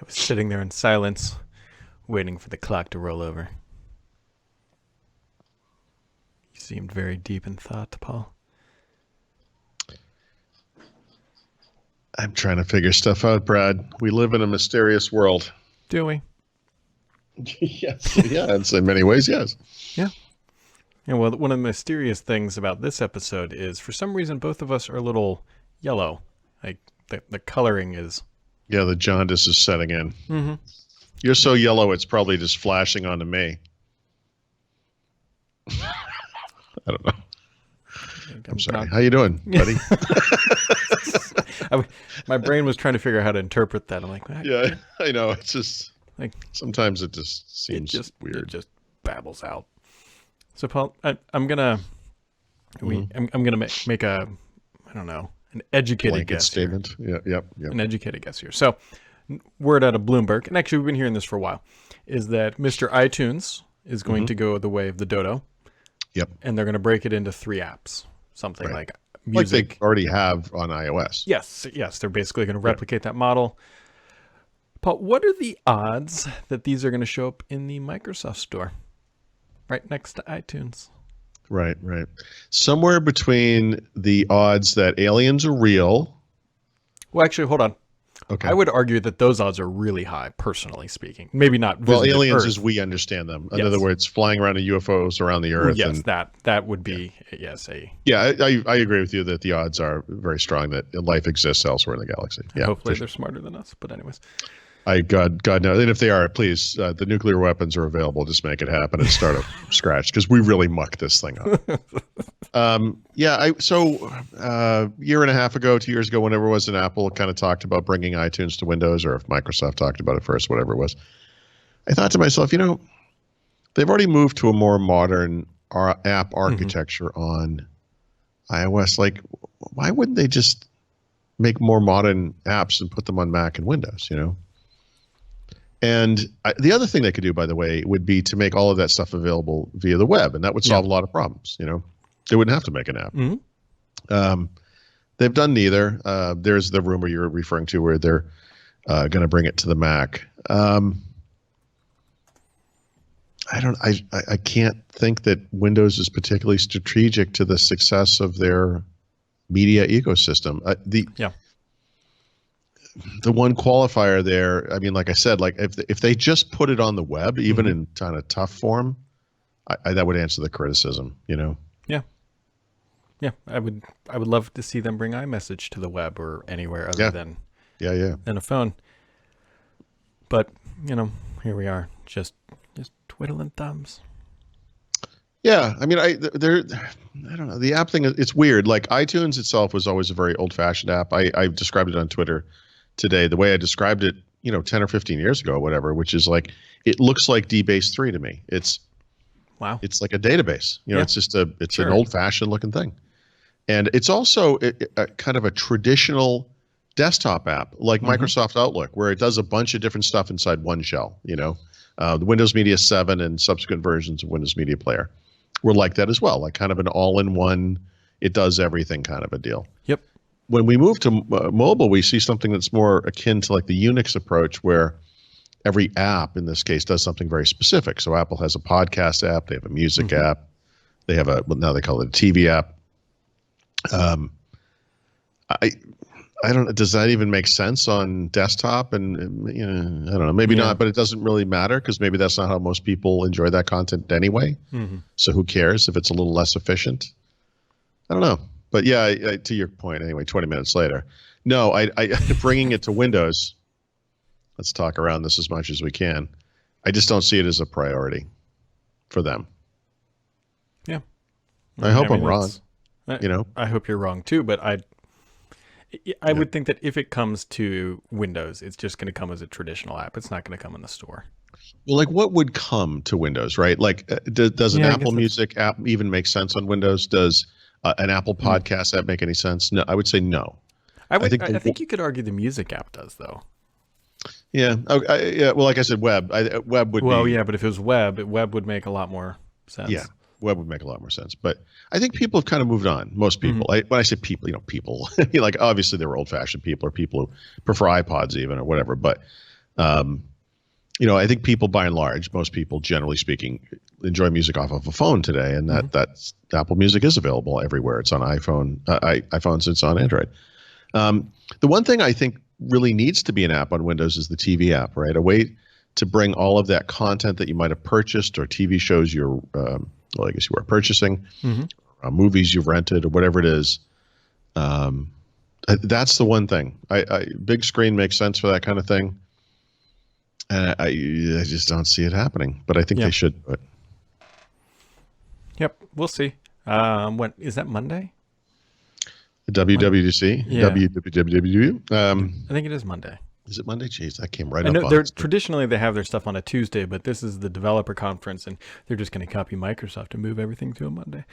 was sitting there in silence, waiting for the clock to roll over. You seemed very deep in thought, Paul. I'm trying to figure stuff out, Brad. We live in a mysterious world. Do we? Yes. Yeah, in many ways, yes. Yeah. Yeah, well, one of the mysterious things about this episode is, for some reason, both of us are a little yellow. Like, the coloring is... Yeah, the jaundice is setting in. Mm-hmm. You're so yellow, it's probably just flashing onto me. I don't know. I'm sorry. How you doing, buddy? My brain was trying to figure out how to interpret that. I'm like, yeah, I know. It's just like sometimes it just seems weird. It just babbles out. So, Paul, I'm gonna make a, I don't know, an educated Blanket guess statement. Here. Yep. An educated guess here. So, word out of Bloomberg, and actually we've been hearing this for a while, is that Mr. iTunes is going to go the way of the dodo. Yep. And they're going to break it into 3 apps, something like music. Like they already have on iOS. Yes. They're basically going to replicate that model. Paul, what are the odds that these are going to show up in the Microsoft Store, right next to iTunes? Right. Somewhere between the odds that aliens are real. Well, actually, hold on. Okay. I would argue that those odds are really high, personally speaking. Maybe not. Well, aliens Earth. as we understand them. In other words, flying around in UFOs around the Earth. Yes, that would be a. Yeah, I agree with you that the odds are very strong that life exists elsewhere in the galaxy. Yeah, hopefully they're smarter than us. But anyways. God knows. And if they are, please, the nuclear weapons are available. Just make it happen and start from scratch because we really mucked this thing up. Year and a half ago, 2 years ago, whenever it was, an Apple kind of talked about bringing iTunes to Windows, or if Microsoft talked about it first, whatever it was. I thought to myself, they've already moved to a more modern app architecture on iOS. Like, why wouldn't they just make more modern apps and put them on Mac and Windows, And the other thing they could do, by the way, would be to make all of that stuff available via the web, and that would solve a lot of problems. They wouldn't have to make an app. Mm-hmm. They've done neither. There's the rumor you're referring to where they're going to bring it to the Mac. I can't think that Windows is particularly strategic to the success of their media ecosystem. The one qualifier there, I mean, like I said, like if they just put it on the web, even in kind of tough form, that would answer the criticism, Yeah, I would love to see them bring iMessage to the web or anywhere other than a phone. But here we are, just twiddling thumbs. Yeah, I mean, I don't know. The app thing, it's weird. Like iTunes itself was always a very old-fashioned app. I described it on Twitter today the way I described it, 10 or 15 years ago, or whatever, which is like, it looks like DBase 3 to me. It's like a database. It's just an old-fashioned looking thing. And it's also a kind of a traditional desktop app like Microsoft Outlook, where it does a bunch of different stuff inside one shell. The Windows Media 7 and subsequent versions of Windows Media Player were like that as well, like kind of an all-in-one, it does everything kind of a deal. Yep. When we move to mobile, we see something that's more akin to like the Unix approach, where every app in this case does something very specific. So Apple has a podcast app, they have a music app, they have now they call it a TV app. I don't. Does that even make sense on desktop? And I don't know. Maybe not, but it doesn't really matter because maybe that's not how most people enjoy that content anyway. So who cares if it's a little less efficient? I don't know. But yeah, to your point, anyway. 20 minutes later, no. I bringing it to Windows. Let's talk around this as much as we can. I just don't see it as a priority for them. Yeah. I hope I'm wrong. I hope you're wrong too, but I would think that if it comes to Windows, it's just going to come as a traditional app. It's not going to come in the store. Well, like what would come to Windows, right? Like does an Apple Music app even make sense on Windows? Does an Apple Podcast app make any sense? No, I would say no. I think you could argue the music app does, though. Yeah. Yeah. Well, like I said, web would. Well, yeah, but if it was web would make a lot more sense. Yeah. Web would make a lot more sense, but I think people have kind of moved on. Most people. When I say people, people, like obviously there were old-fashioned people or people who prefer iPods even or whatever. But I think people, by and large, most people, generally speaking, enjoy music off of a phone today, and that's Apple Music is available everywhere. It's on iPhones, it's on Android. The one thing I think really needs to be an app on Windows is the TV app, right? A way to bring all of that content that you might have purchased or TV shows I guess you were purchasing, movies you've rented or whatever it is. That's the one thing. Big screen makes sense for that kind of thing. And I just don't see it happening, but I think they should do it. Yep, we'll see. When is that Monday? The WWDC? Yeah. WWDC? I think it is Monday. Is it Monday? Jeez, that came right I up. know traditionally they have their stuff on a Tuesday, but this is the developer conference, and they're just going to copy Microsoft and move everything to a Monday.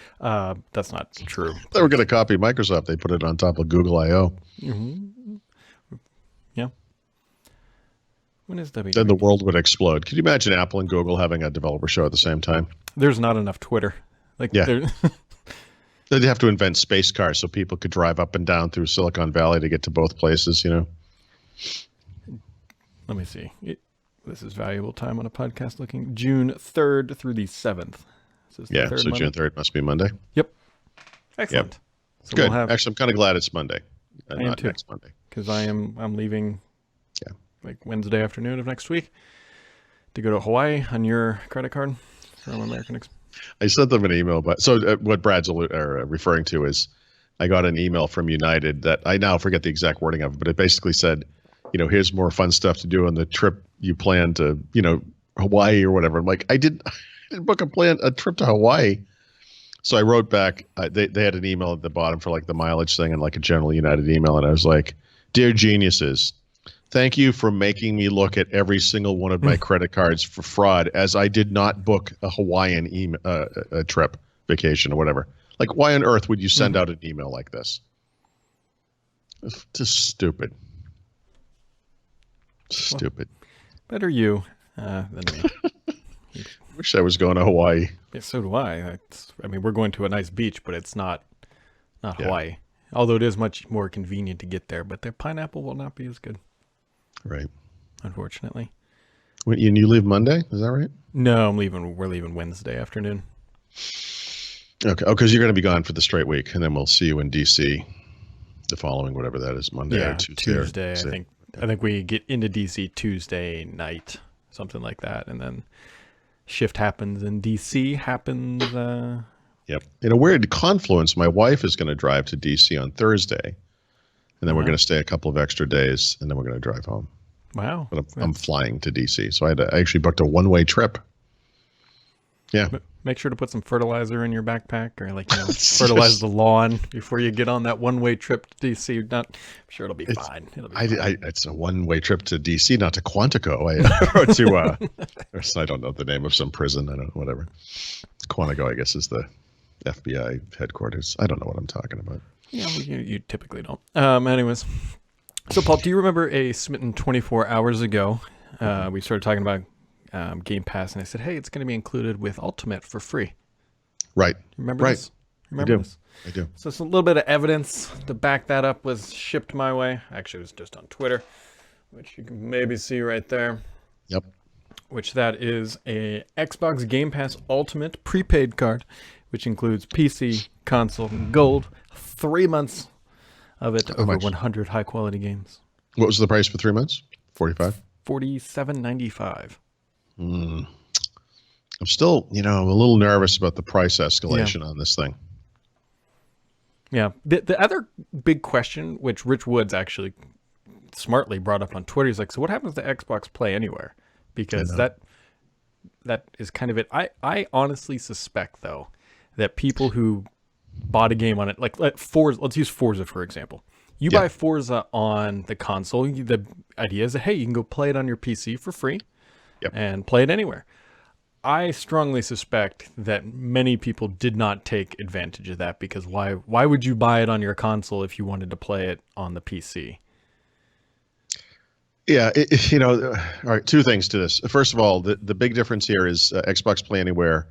That's not true. They were going to copy Microsoft. They put it on top of Google I/O. Yeah. When is WWDC? Then the world would explode. Could you imagine Apple and Google having a developer show at the same time? There's not enough Twitter. They'd have to invent space cars so people could drive up and down through Silicon Valley to get to both places, Let me see. This is valuable time on a podcast looking. June 3rd through the 7th. So June 3rd must be Monday. Yep. Excellent. Yep. So good. Actually, I'm kind of glad it's Monday and not next Monday. Because I'm leaving like Wednesday afternoon of next week to go to Hawaii on your credit card from American Express. I sent them an email, but what Brad's referring to is I got an email from United that I now forget the exact wording of it, but it basically said, here's more fun stuff to do on the trip you plan to, Hawaii or whatever. I'm like, I didn't book a trip to Hawaii. So I wrote back, they had an email at the bottom for like the mileage thing and like a general United email. And I was like, dear geniuses, thank you for making me look at every single one of my credit cards for fraud, as I did not book a Hawaiian trip, vacation or whatever. Like, why on earth would you send out an email like this? It's just stupid. Stupid. Better you than me. Wish I was going to Hawaii. Yeah, so do I. We're going to a nice beach, but it's not Hawaii. Although it is much more convenient to get there, but their pineapple will not be as good. Right. Unfortunately. And you leave Monday? Is that right? No, we're leaving Wednesday afternoon. Okay. Oh, because you're going to be gone for the straight week, and then we'll see you in DC the following, whatever that is, Monday or Tuesday. I think we get into DC Tuesday night, something like that, and then shift happens in DC happens. Yep. In a weird confluence, my wife is going to drive to DC on Thursday, and then we're going to stay a couple of extra days, and then we're going to drive home. Wow. But I'm flying to DC, so I actually booked a one-way trip. Yeah. Make sure to put some fertilizer in your backpack, or fertilize the lawn before you get on that one-way trip to DC. I'm sure it'll be fine. It's a one-way trip to DC, not to Quantico. Or to I don't know the name of some prison. I don't know, whatever. Quantico, I guess, is the FBI headquarters. I don't know what I'm talking about. Yeah, well, you typically don't. Anyways, so Pulp, do you remember a smitten 24 hours ago? We started talking about Game Pass, and I said, hey, it's going to be included with Ultimate for free. Right. Remember this? Remember this? I do. So it's a little bit of evidence to back that up was shipped my way. Actually, it was just on Twitter, which you can maybe see right there. Yep. Which that is a Xbox Game Pass Ultimate prepaid card, which includes PC, console, gold, 3 months of it, over 100 high-quality games. What was the price for 3 months? $45? $47.95. I'm still, I'm a little nervous about the price escalation on this thing. Yeah. The other big question, which Rich Woods actually smartly brought up on Twitter, is like, so what happens to Xbox Play Anywhere? Because that is kind of it. I honestly suspect, though, that people who bought a game on it, like Forza, let's use Forza, for example. You buy Forza on the console, the idea is that, hey, you can go play it on your PC for free and play it anywhere. I strongly suspect that many people did not take advantage of that, because why would you buy it on your console if you wanted to play it on the PC? Yeah, all right, two things to this. First of all, the big difference here is Xbox Play Anywhere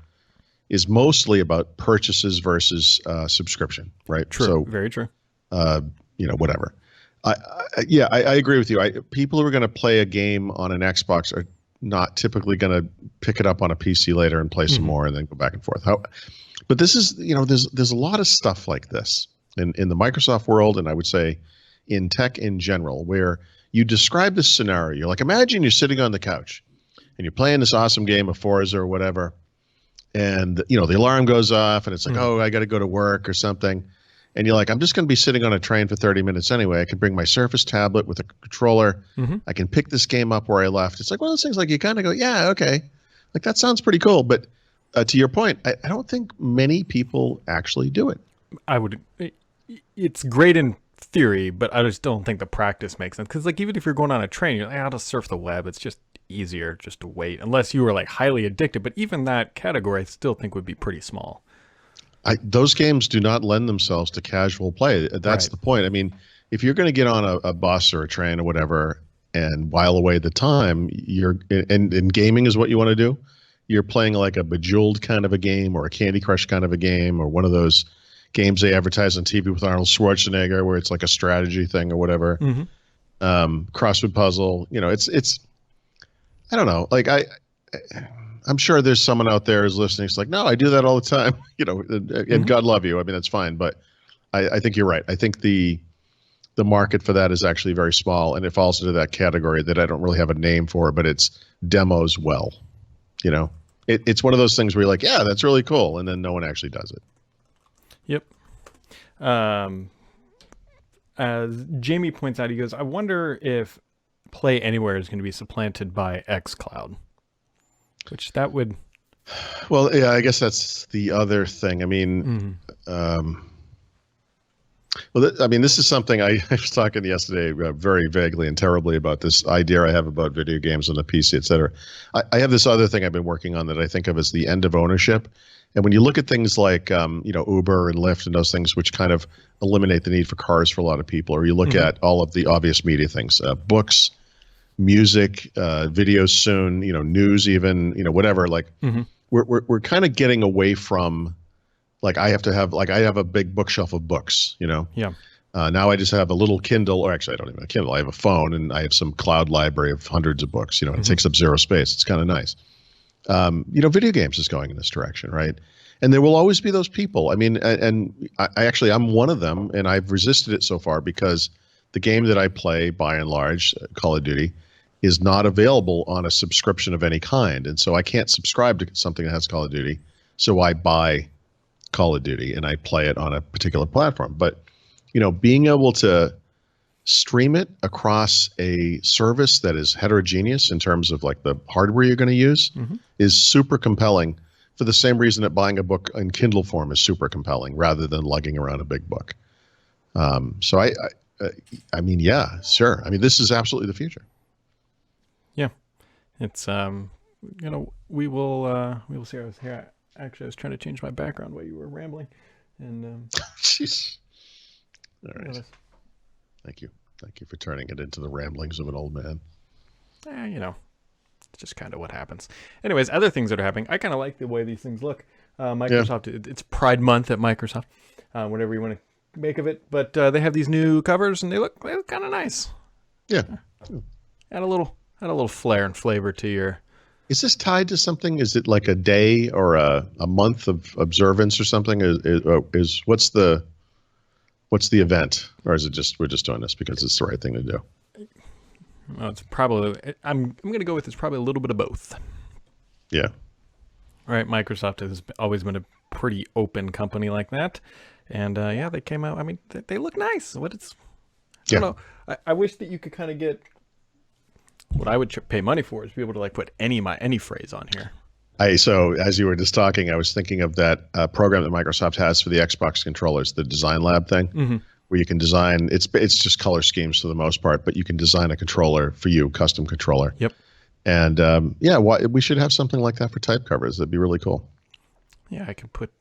is mostly about purchases versus subscription, right? True, so, very true. Whatever. I agree with you. People who are going to play a game on an Xbox are not typically going to pick it up on a PC later and play some more and then go back and forth. But this is, there's a lot of stuff like this in the Microsoft world, and I would say in tech in general, where you describe this scenario. You're like, imagine you're sitting on the couch and you're playing this awesome game of Forza or whatever, and the alarm goes off and it's like, oh, I got to go to work or something. And you're like, I'm just going to be sitting on a train for 30 minutes anyway. I can bring my Surface tablet with a controller. I can pick this game up where I left. It's like one of those things like you kind of go, yeah, okay. Like that sounds pretty cool. But to your point, I don't think many people actually do it. It's great in theory, but I just don't think the practice makes sense. Because like even if you're going on a train, you're like, I'll just surf the web. It's just easier just to wait. Unless you were like highly addicted. But even that category I still think would be pretty small. Those games do not lend themselves to casual play. That's the point. I mean, if you're going to get on a bus or a train or whatever and while away the time, and gaming is what you want to do, you're playing like a Bejeweled kind of a game or a Candy Crush kind of a game or one of those games they advertise on TV with Arnold Schwarzenegger where it's like a strategy thing or whatever. Crossword puzzle. It's I don't know. Like I'm sure there's someone out there who's listening. It's like, no, I do that all the time, and God love you. I mean, that's fine. But I think you're right. I think the market for that is actually very small, and it falls into that category that I don't really have a name for, but it's demos well. It's one of those things where you're like, yeah, that's really cool. And then no one actually does it. Yep. As Jamie points out, he goes, I wonder if Play Anywhere is going to be supplanted by XCloud. Which that would... Well, yeah, I guess that's the other thing. I mean, this is something I was talking yesterday very vaguely and terribly about this idea I have about video games on the PC, et cetera. I have this other thing I've been working on that I think of as the end of ownership. And when you look at things like, Uber and Lyft and those things, which kind of eliminate the need for cars for a lot of people, or you look at all of the obvious media things, books, music, videos soon, news, even, whatever, like we're kind of getting away from like, I have a big bookshelf of books, Yeah. Now I just have a little Kindle, or actually I don't even have a Kindle. I have a phone and I have some cloud library of hundreds of books, it takes up zero space. It's kind of nice. Video games is going in this direction, right? And there will always be those people. I mean, and I'm one of them, and I've resisted it so far because the game that I play, by and large, Call of Duty, is not available on a subscription of any kind. And so I can't subscribe to something that has Call of Duty. So I buy Call of Duty and I play it on a particular platform. But, being able to stream it across a service that is heterogeneous in terms of like the hardware you're going to use is super compelling for the same reason that buying a book in Kindle form is super compelling rather than lugging around a big book. So I mean, yeah, sure. I mean, this is absolutely the future. Yeah, it's we will see. I was here. Actually, I was trying to change my background while you were rambling, and jeez. All right. Thank you for turning it into the ramblings of an old man. It's just kind of what happens. Anyways, other things that are happening. I kind of like the way these things look. Microsoft. Yeah. It's Pride Month at Microsoft. Whatever you want to make of it, but they have these new covers and they look kind of nice. Yeah. Add a little flair and flavor to your... Is this tied to something? Is it like a day or a month of observance or something? Is what's the event? Or is it just we're just doing this because it's the right thing to do? Well, it's probably... I'm going to go with it's probably a little bit of both. Yeah. Right. Microsoft has always been a pretty open company like that. And they came out. I mean, they look nice. I don't know. I wish that you could kind of get... What I would pay money for is be able to like put any phrase on here. So as you were just talking, I was thinking of that program that Microsoft has for the Xbox controllers, the Design Lab thing, where you can design. It's just color schemes for the most part, but you can design a controller for you, custom controller. Yep. And we should have something like that for type covers. That'd be really cool. Yeah, I could put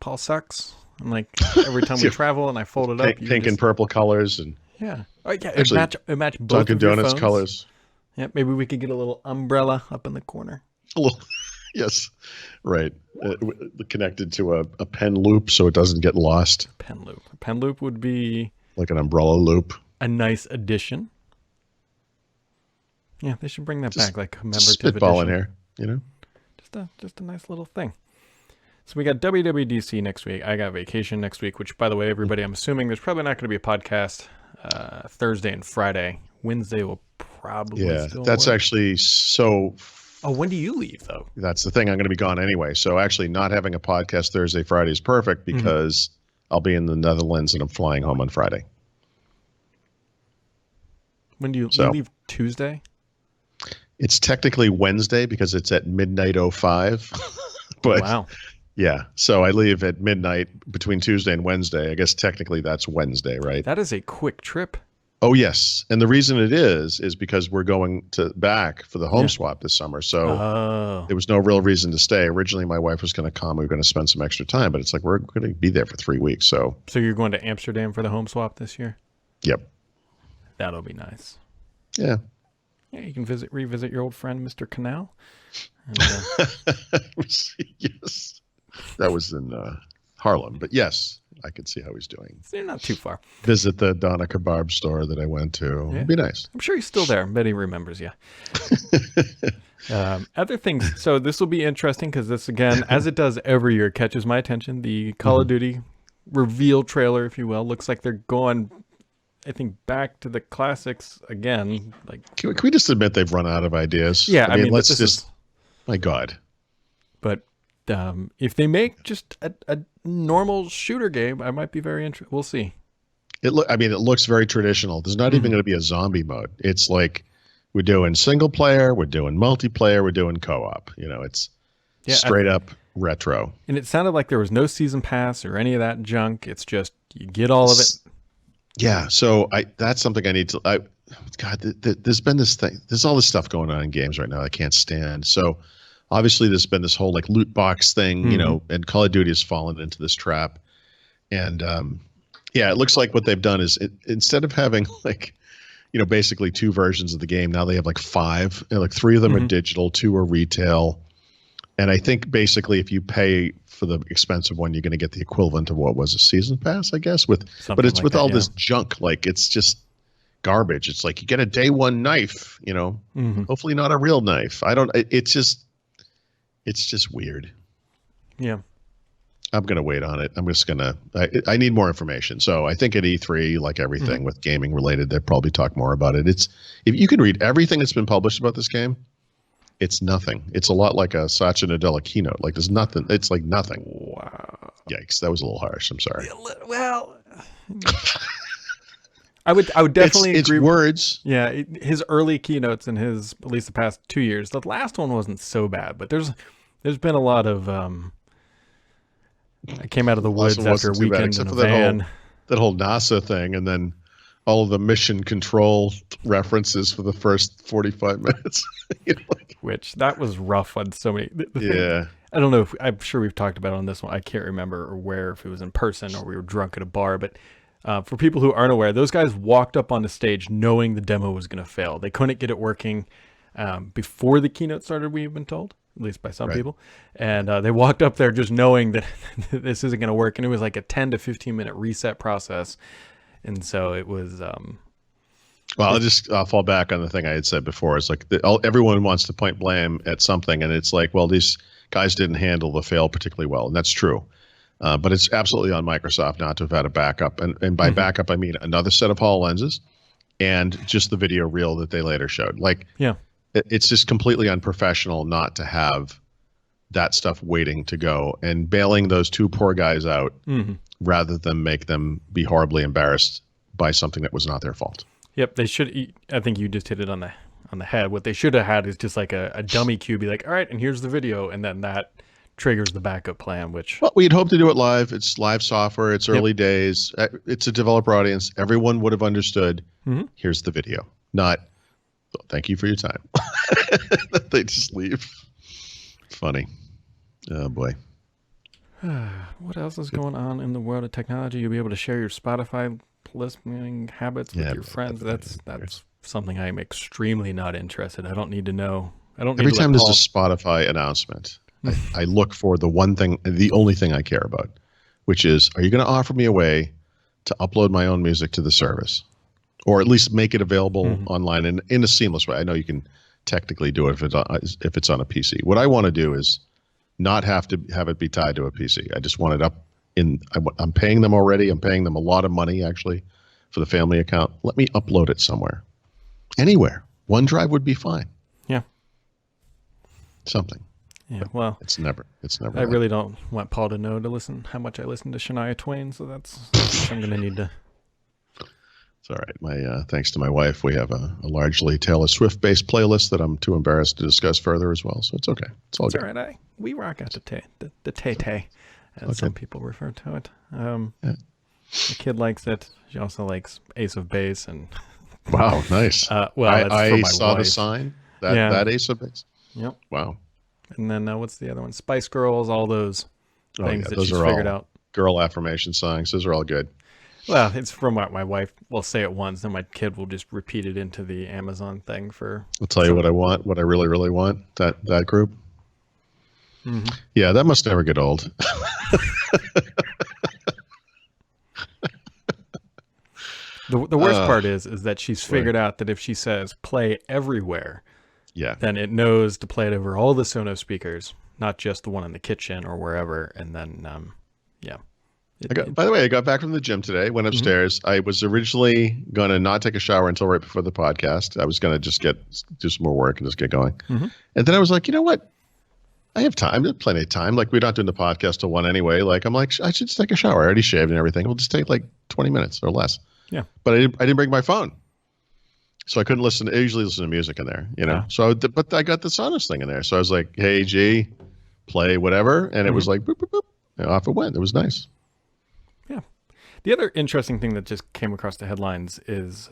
Paul sucks, and like every time we travel, and I fold it up, pink and purple colors and. Yeah. Oh, yeah. It match both Dunkin' of your Donuts phones. colors. Yeah. Maybe we could get a little umbrella up in the corner. A little, yes. Right. Connected to a pen loop so it doesn't get lost. Pen loop. A pen loop would be... Like an umbrella loop. a nice addition. Yeah, they should bring that back, like commemorative spitball edition. in here, you know. Just a nice little thing. So we got WWDC next week. I got vacation next week, which, by the way, everybody, I'm assuming there's probably not going to be a podcast Thursday and Friday. Wednesday will probably still that's work. actually so. Oh, when do you leave, though? That's the thing. I'm going to be gone anyway. So actually not having a podcast Thursday, Friday is perfect because I'll be in the Netherlands and I'm flying home on Friday. When do you leave? Tuesday? It's technically Wednesday because it's at midnight 05. But wow. Yeah. So I leave at midnight between Tuesday and Wednesday. I guess technically that's Wednesday, right? That is a quick trip. Oh, yes. And the reason it is because we're going back for the home swap this summer. So there was no real reason to stay. Originally, my wife was going to come. We were going to spend some extra time, but it's like we're going to be there for 3 weeks. So you're going to Amsterdam for the home swap this year? Yep. That'll be nice. Yeah. Yeah, you can revisit your old friend, Mr. Canal. And, yes. That was in Harlem. But yes, I could see how he's doing. They're not too far. Visit the Donna Kebab store that I went to. Yeah. It'd be nice. I'm sure he's still there. I bet he remembers you. Other things. So this will be interesting because this, again, as it does every year, catches my attention. The Call of Duty reveal trailer, if you will, looks like they're going, I think, back to the classics again. Like, can we just admit they've run out of ideas? Yeah, I mean let's just. My God. But if they make just a normal shooter game, I might be very interested. We'll see. It looks very traditional. There's not even going to be a zombie mode. It's like we're doing single player, we're doing multiplayer, we're doing co-op. You know, it's straight up retro. And it sounded like there was no season pass or any of that junk. It's just you get all of it. Yeah. So that's something I need to. God, there's been this thing. There's all this stuff going on in games right now I can't stand. So obviously there's been this whole like loot box thing, you know, and Call of Duty has fallen into this trap. And it looks like what they've done is instead of having like, you know, basically 2 versions of the game, now they have like 5. And like 3 of them are digital, 2 are retail. And I think basically if you pay for the expensive one, you're going to get the equivalent of what was a season pass, I guess. But it's with all this junk. Like it's just garbage. It's like you get a day 1 knife, you know, hopefully not a real knife. It's just weird. Yeah. I'm going to wait on it. I'm just going to, I need more information. So I think at E3, like everything with gaming related, they'll probably talk more about it. If you can read everything that's been published about this game, it's nothing. It's a lot like a Satya Nadella keynote. Like there's nothing. It's like nothing. Wow. Yikes. That was a little harsh. I'm sorry. Well, I would definitely agree. It's words. Yeah. His early keynotes in his, at least the past 2 years, the last one wasn't so bad, but there's been a lot of, I came out of the woods after a weekend in a van. That whole NASA thing, and then all of the mission control references for the first 45 minutes. You know, which that was rough on so many. Yeah. I don't know I'm sure we've talked about it on this one. I can't remember or where, if it was in person or we were drunk at a bar, but for people who aren't aware, those guys walked up on the stage knowing the demo was going to fail. They couldn't get it working before the keynote started, we've been told, at least by some people. And they walked up there just knowing that this isn't going to work. And it was like a 10 to 15 minute reset process. And so it was... well, I'll fall back on the thing I had said before. It's like everyone wants to point blame at something. And it's like, well, these guys didn't handle the fail particularly well. And that's true. But it's absolutely on Microsoft not to have had a backup. And by backup, I mean another set of HoloLenses and just the video reel that they later showed. Like, it's just completely unprofessional not to have that stuff waiting to go and bailing those 2 poor guys out rather than make them be horribly embarrassed by something that was not their fault. Yep, they should. I think you just hit it on the head. What they should have had is just like a dummy cue, be like, all right, and here's the video, and then that triggers the backup plan. Which we'd hope to do it live. It's live software. It's early days. It's a developer audience. Everyone would have understood. Here's the video. Not thank you for your time. They just leave. Funny. Oh boy. What else is going on in the world of technology? You'll be able to share your Spotify listening habits with your friends. That's something I'm extremely not interested. I don't need to know. Every time there's a Spotify announcement, I look for the only thing I care about, which is, are you going to offer me a way to upload my own music to the service? or at least make it available online in a seamless way. I know you can technically do it if it's on a PC. What I want to do is not have to have it be tied to a PC. I just want it up I'm paying them already. I'm paying them a lot of money actually for the family account. Let me upload it somewhere, anywhere. OneDrive would be fine. Yeah. Something. Yeah. But well, it's never. I really don't want Paul to know how much I listen to Shania Twain. So that's I'm going to need to. It's all right. My thanks to my wife, we have a largely Taylor Swift-based playlist that I'm too embarrassed to discuss further as well. So it's okay. It's all good. All right. We rock out the tay, as some people refer to it. The kid likes it. She also likes Ace of Base and. Wow, nice. Well, I saw the sign. That Ace of Base. Yep. Wow. And then what's the other one? Spice Girls. All those things that those she's are figured all out. Girl affirmation songs. Those are all good. Well, it's from what my wife will say it once, and my kid will just repeat it into the Amazon thing for. I'll tell you what I want, what I really, really want, that group. Mm-hmm. Yeah, that must never get old. The worst part is that she's figured out that if she says play everywhere, then it knows to play it over all the Sonos speakers, not just the one in the kitchen or wherever, and then, by the way, I got back from the gym today, went upstairs. I was originally going to not take a shower until right before the podcast. I was going to just do some more work and just get going. And then I was like, you know what? I have time. There's plenty of time. Like, we're not doing the podcast till 1 anyway. Like, I'm like, I should just take a shower. I already shaved and everything. It'll just take like 20 minutes or less. Yeah. But I didn't bring my phone. So I couldn't listen. I usually listen to music in there, you know. So, but I got the Sonos thing in there. So I was like, hey, G, play whatever. And it was like, boop, boop, boop. And off it went. It was nice. Yeah. The other interesting thing that just came across the headlines is,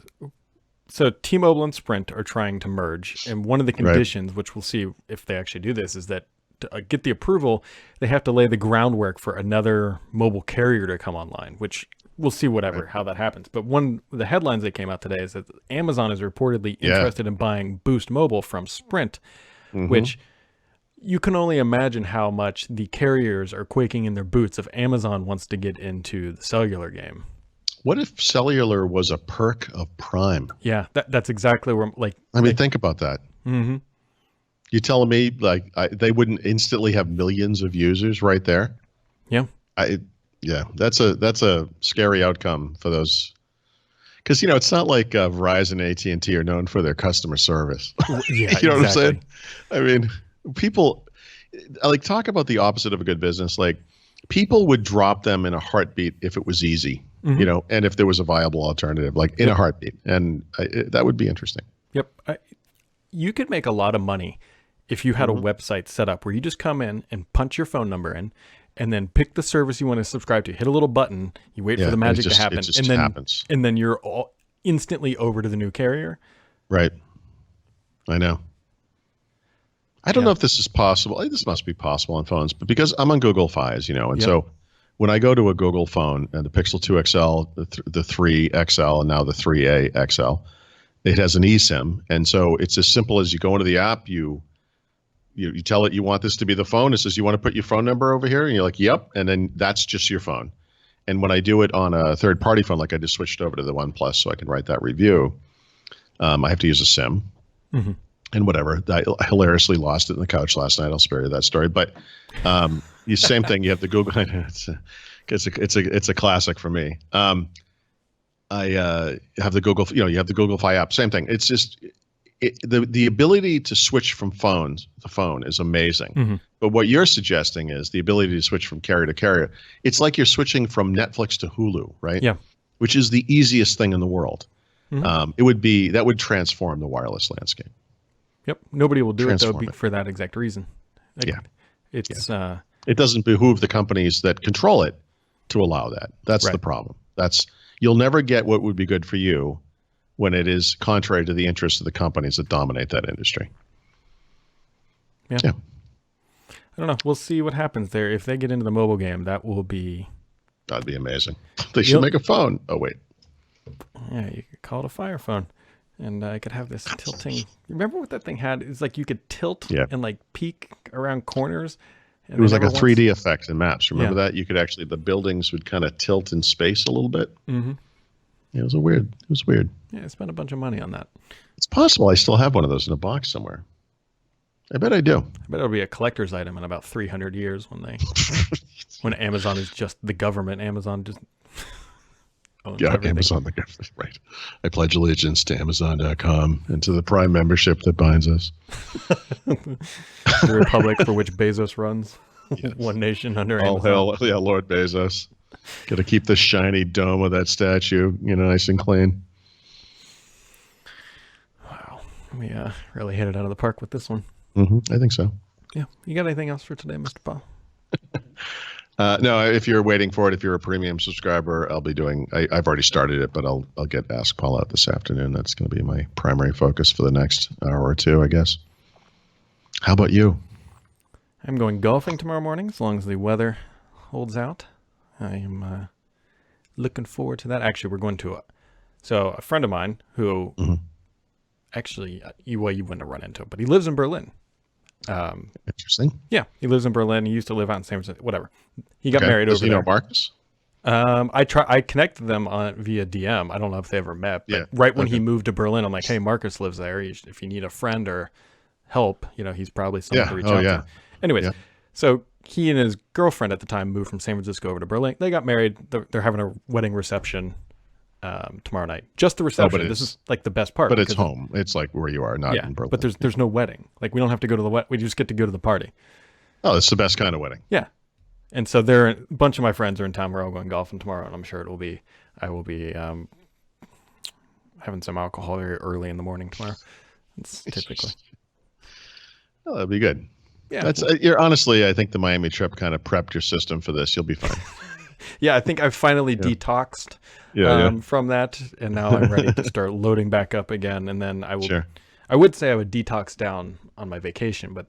so T-Mobile and Sprint are trying to merge. And one of the conditions, which we'll see if they actually do this, is that to get the approval, they have to lay the groundwork for another mobile carrier to come online, which we'll see how that happens. But one of the headlines that came out today is that Amazon is reportedly interested in buying Boost Mobile from Sprint, which you can only imagine how much the carriers are quaking in their boots if Amazon wants to get into the cellular game. What if cellular was a perk of Prime? Yeah, that's exactly where, think about that. Mm-hmm. You telling me they wouldn't instantly have millions of users right there? Yeah. Yeah, that's a scary outcome for those, because it's not like Verizon and AT&T are known for their customer service. Yeah, you know what I'm saying? I mean, people talk about the opposite of a good business. Like, people would drop them in a heartbeat if it was easy, and if there was a viable alternative, like in a heartbeat, and that would be interesting. Yep, you could make a lot of money if you had a website set up where you just come in and punch your phone number in, and then pick the service you want to subscribe to, hit a little button, you wait for the magic to happen, and then you're all instantly over to the new carrier. Right. I know. I don't know if this is possible. This must be possible on phones, but because I'm on Google Fi, as you know, and so when I go to a Google phone and the Pixel 2 XL, the 3 XL, and now the 3A XL, it has an eSIM. And so it's as simple as you go into the app, you tell it you want this to be the phone. It says, you want to put your phone number over here? And you're like, yep. And then that's just your phone. And when I do it on a third-party phone, like I just switched over to the OnePlus so I can write that review, I have to use a SIM. And whatever. I hilariously lost it in the couch last night. I'll spare you that story. But the same thing. You have the Google. It's a classic for me. I have the Google. You have the Google Fi app. Same thing. It's just the ability to switch from the phone is amazing. But what you're suggesting is the ability to switch from carrier to carrier. It's like you're switching from Netflix to Hulu, right? Yeah. Which is the easiest thing in the world. That would transform the wireless landscape. Yep. Nobody will do it though for that exact reason. It doesn't behoove the companies that control it to allow that. That's the problem. You'll never get what would be good for you when it is contrary to the interests of the companies that dominate that industry. Yeah. I don't know. We'll see what happens there. If they get into the mobile game, that'd be amazing. They should make a phone. Oh, wait. Yeah, you could call it a Fire phone. And I could have this tilting. Remember what that thing had? It's like you could tilt and peek around corners. And it was like a 3D effect in maps. Remember that? You could actually, the buildings would kind of tilt in space a little bit. It was weird. It was weird. Yeah, I spent a bunch of money on that. It's possible I still have one of those in a box somewhere. I bet I do. I bet it'll be a collector's item in about 300 years when Amazon is just the government. Amazon just owns everything. Amazon, the government, right? I pledge allegiance to Amazon.com and to the Prime membership that binds us. The republic for which Bezos runs. Yes. One nation under All Amazon. hell, yeah, Lord Bezos. Got to keep the shiny dome of that statue, nice and clean. Wow, we really hit it out of the park with this one. I think so. Yeah. You got anything else for today, Mr. Paul? No, if you're waiting for it, if you're a premium subscriber, I'll be doing. I've already started it, but I'll get Ask Paul out this afternoon. That's going to be my primary focus for the next hour or two, I guess. How about you? I'm going golfing tomorrow morning, as long as the weather holds out. I am looking forward to that. Actually, we're going to a friend of mine who actually you wouldn't have run into him, but he lives in Berlin. Interesting. Yeah, he lives in Berlin. He used to live out in San Francisco. Whatever. He got married over there. Does he know Marcus? I connected them via DM. I don't know if they ever met, but right when he moved to Berlin, I'm like, hey, Marcus lives there. If you need a friend or help, he's probably someone to reach out to. Anyways, so he and his girlfriend at the time moved from San Francisco over to Berlin. They got married. They're having a wedding reception tomorrow night. Just the reception. This is like the best part. But it's home. It's like where you are, not in Berlin. But there's no wedding. Like we don't have to go to the wedding. We just get to go to the party. Oh, it's the best kind of wedding. Yeah. And so a bunch of my friends are in town. We're all going golfing tomorrow, and I'm sure I will be having some alcohol very early in the morning tomorrow. It's typically. Oh, that'd be good. Yeah. Honestly, I think the Miami trip kind of prepped your system for this. You'll be fine. Yeah, I think I've finally detoxed from that, and now I'm ready to start loading back up again. And then I will. Sure. I would say I would detox down on my vacation, but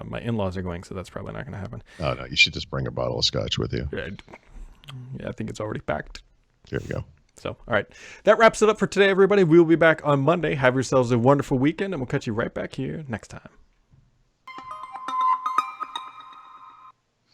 my in-laws are going, so that's probably not going to happen. Oh no, you should just bring a bottle of scotch with you. Yeah, I think it's already packed. There we go. So, all right, that wraps it up for today, everybody. We will be back on Monday. Have yourselves a wonderful weekend, and we'll catch you right back here next time.